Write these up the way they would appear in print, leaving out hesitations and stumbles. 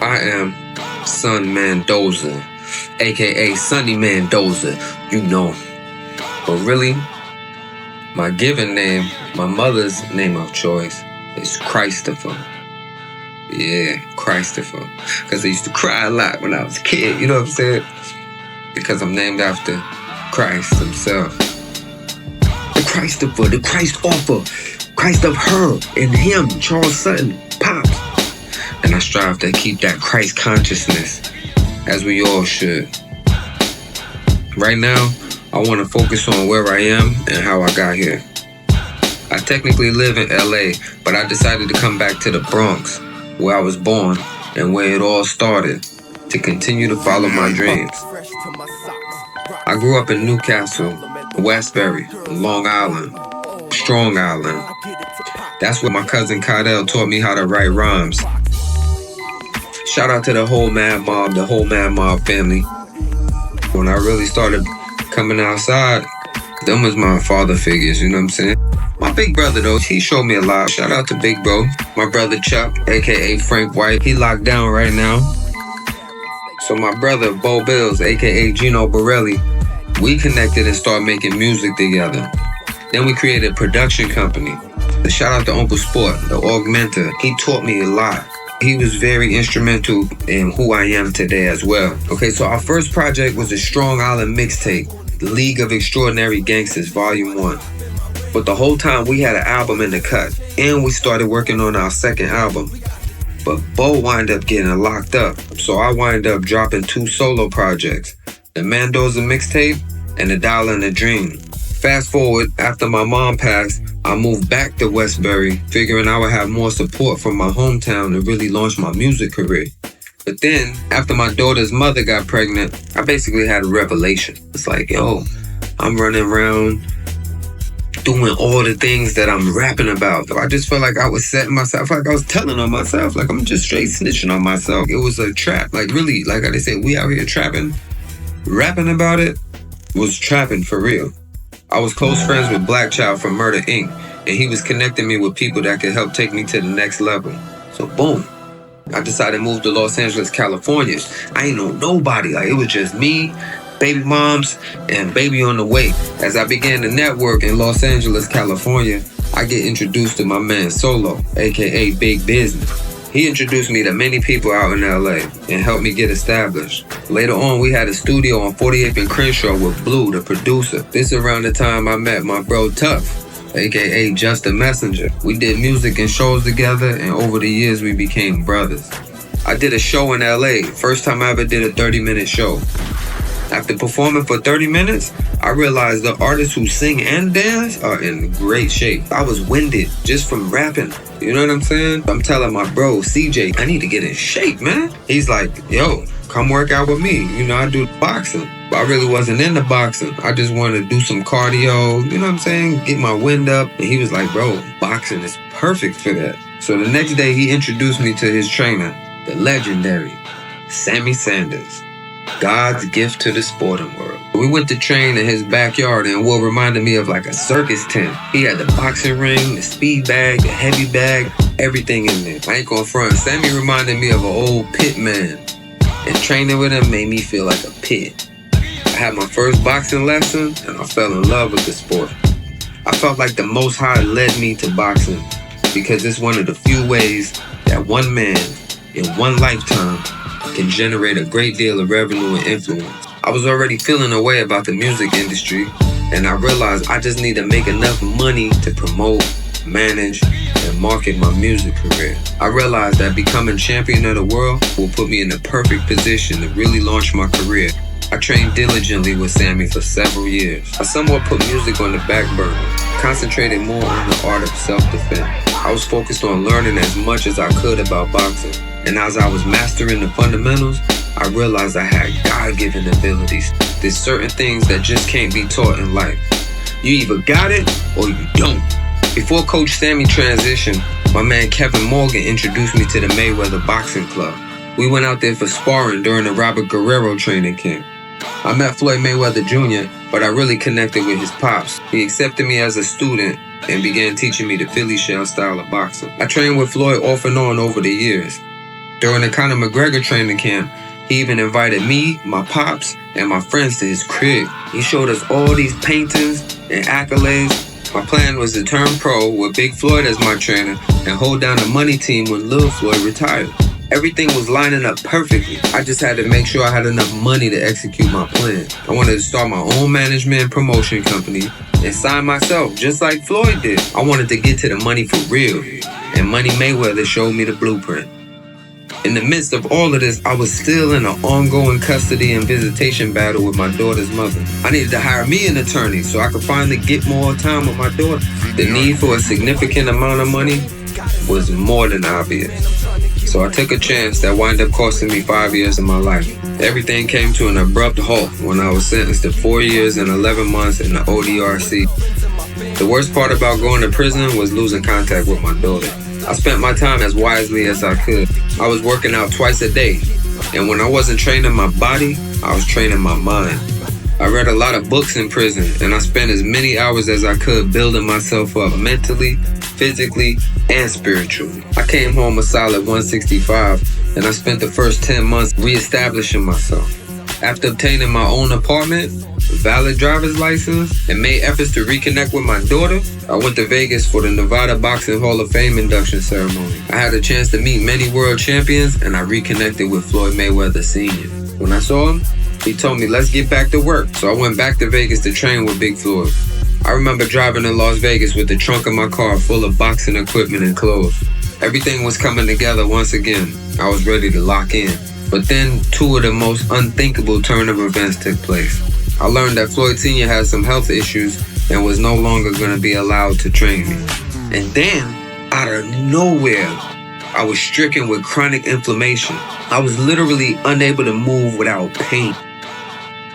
I am Sunny Mandoza, aka Sunny Mandoza, you know. But really, my given name, my mother's name of choice, is Christopher. Yeah, Christopher. Because I used to cry a lot when I was a kid, you know what I'm saying? Because I'm named after Christ himself. The Christopher, the Christ offer, Christ of her, and him, Charles Sutton, Pops. And I strive to keep that Christ consciousness, as we all should. Right now, I want to focus on where I am and how I got here. I technically live in LA, but I decided to come back to the Bronx, where I was born and where it all started, to continue to follow my dreams. I grew up in Newcastle, Westbury, Long Island, Strong Island. That's where my cousin Kydell taught me how to write rhymes. Shout out to the whole Mad Mob family. When I really started coming outside, them was my father figures, you know what I'm saying? My big brother though, he showed me a lot. Shout out to Big Bro. My brother Chuck, aka Frank White, he locked down right now. So my brother Bo Bills, aka Gino Borelli, we connected and started making music together. Then we created a production company. Shout out to Uncle Sport, the augmenter. He taught me a lot. He was very instrumental in who I am today as well. Okay, so our first project was a Strong Island mixtape, League of Extraordinary Gangsters, Volume 1. But the whole time we had an album in the cut, and we started working on our second album. But Bo wound up getting locked up, so I wind up dropping 2 solo projects, the Mandoza mixtape and the Dial in the Dream. Fast forward, after my mom passed, I moved back to Westbury, figuring I would have more support from my hometown to really launch my music career. But then, after my daughter's mother got pregnant, I basically had a revelation. It's like, yo, I'm running around doing all the things that I'm rapping about. I just felt like I was setting myself, like I was telling on myself, like I'm just straight snitching on myself. It was a trap, like really, like I said, we out here trapping. Rapping about it was trapping for real. I was close friends with Black Child from Murder Inc., and he was connecting me with people that could help take me to the next level. So boom, I decided to move to Los Angeles, California. I ain't know nobody, like it was just me, baby moms, and baby on the way. As I began to network in Los Angeles, California, I get introduced to my man Solo, aka Big Business. He introduced me to many people out in LA and helped me get established. Later on, we had a studio on 48th and Crenshaw with Blue, the producer. This is around the time I met my bro Tough, aka Justin Messenger. We did music and shows together, and over the years we became brothers. I did a show in LA, first time I ever did a 30-minute show. After performing for 30 minutes, I realized the artists who sing and dance are in great shape. I was winded just from rapping. You know what I'm saying? I'm telling my bro, CJ, I need to get in shape, man. He's like, yo, come work out with me. You know, I do boxing. But I really wasn't into boxing. I just wanted to do some cardio, you know what I'm saying? Get my wind up. And he was like, bro, boxing is perfect for that. So the next day, he introduced me to his trainer, the legendary Sammy Sanders. God's gift to the sporting world. We went to train in his backyard in what reminded me of like a circus tent. He had the boxing ring, the speed bag, the heavy bag, everything in there. I ain't gonna front. Sammy reminded me of an old pit man. And training with him made me feel like a pit. I had my first boxing lesson and I fell in love with the sport. I felt like the Most High led me to boxing because it's one of the few ways that one man in one lifetime can generate a great deal of revenue and influence. I was already feeling a way about the music industry, and I realized I just need to make enough money to promote, manage, and market my music career. I realized that becoming champion of the world will put me in the perfect position to really launch my career. I trained diligently with Sammy for several years. I somewhat put music on the back burner, concentrated more on the art of self-defense. I was focused on learning as much as I could about boxing. And as I was mastering the fundamentals, I realized I had God-given abilities. There's certain things that just can't be taught in life. You either got it or you don't. Before Coach Sammy transitioned, my man Kevin Morgan introduced me to the Mayweather Boxing Club. We went out there for sparring during the Robert Guerrero training camp. I met Floyd Mayweather Jr., but I really connected with his pops. He accepted me as a student and began teaching me the Philly shell style of boxing. I trained with Floyd off and on over the years. During the Conor McGregor training camp, he even invited me, my pops, and my friends to his crib. He showed us all these paintings and accolades. My plan was to turn pro with Big Floyd as my trainer and hold down the money team when Lil Floyd retired. Everything was lining up perfectly. I just had to make sure I had enough money to execute my plan. I wanted to start my own management and promotion company and sign myself just like Floyd did. I wanted to get to the money for real, and Money Mayweather showed me the blueprint. In the midst of all of this, I was still in an ongoing custody and visitation battle with my daughter's mother. I needed to hire me an attorney so I could finally get more time with my daughter. The need for a significant amount of money was more than obvious. So I took a chance that wound up costing me 5 years of my life. Everything came to an abrupt halt when I was sentenced to 4 years and 11 months in the ODRC. The worst part about going to prison was losing contact with my daughter. I spent my time as wisely as I could. I was working out twice a day, and when I wasn't training my body, I was training my mind. I read a lot of books in prison, and I spent as many hours as I could building myself up mentally, physically, and spiritually. I came home a solid 165, and I spent the first 10 months reestablishing myself. After obtaining my own apartment, valid driver's license, and made efforts to reconnect with my daughter, I went to Vegas for the Nevada Boxing Hall of Fame induction ceremony. I had a chance to meet many world champions, and I reconnected with Floyd Mayweather Sr. When I saw him, he told me, let's get back to work. So I went back to Vegas to train with Big Floyd. I remember driving to Las Vegas with the trunk of my car full of boxing equipment and clothes. Everything was coming together once again. I was ready to lock in. But then two of the most unthinkable turn of events took place. I learned that Floyd Sr. had some health issues and was no longer going to be allowed to train me. And then, out of nowhere, I was stricken with chronic inflammation. I was literally unable to move without pain.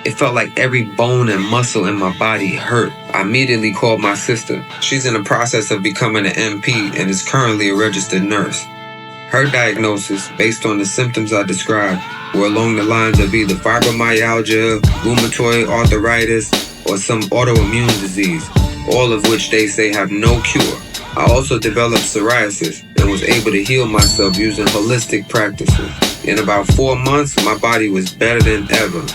It felt like every bone and muscle in my body hurt. I immediately called my sister. She's in the process of becoming an MP and is currently a registered nurse. Her diagnosis, based on the symptoms I described, were along the lines of either fibromyalgia, rheumatoid arthritis, or some autoimmune disease, all of which they say have no cure. I also developed psoriasis and was able to heal myself using holistic practices. In about 4 months, my body was better than ever.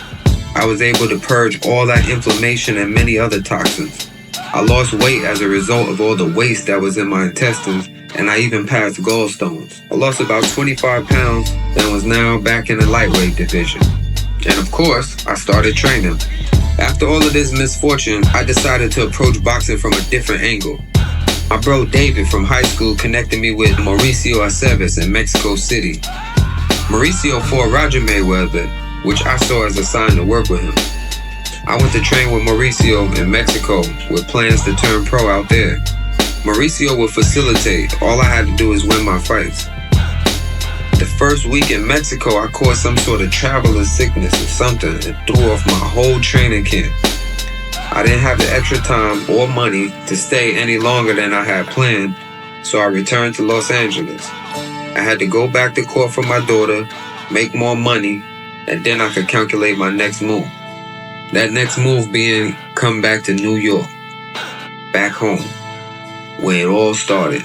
I was able to purge all that inflammation and many other toxins. I lost weight as a result of all the waste that was in my intestines, and I even passed gallstones. I lost about 25 pounds and was now back in the lightweight division. And of course, I started training. After all of this misfortune, I decided to approach boxing from a different angle. My bro David from high school connected me with Mauricio Aceves in Mexico City. Mauricio fought Roger Mayweather, which I saw as a sign to work with him. I went to train with Mauricio in Mexico with plans to turn pro out there. Mauricio would facilitate. All I had to do is win my fights. The first week in Mexico, I caught some sort of traveler's sickness or something and threw off my whole training camp. I didn't have the extra time or money to stay any longer than I had planned, so I returned to Los Angeles. I had to go back to court for my daughter, make more money, and then I could calculate my next move. That next move being come back to New York, back home, where it all started.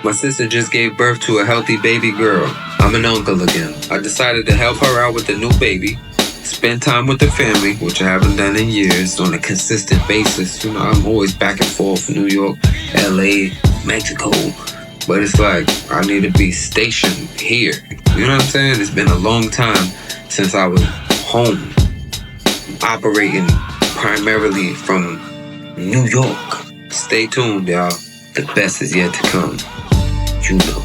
My sister just gave birth to a healthy baby girl. I'm an uncle again. I decided to help her out with the new baby, spend time with the family, which I haven't done in years on a consistent basis. You know, I'm always back and forth, New York, LA, Mexico. But it's like, I need to be stationed here. You know what I'm saying? It's been a long time since I was home, operating primarily from New York. Stay tuned, y'all. The best is yet to come. You know.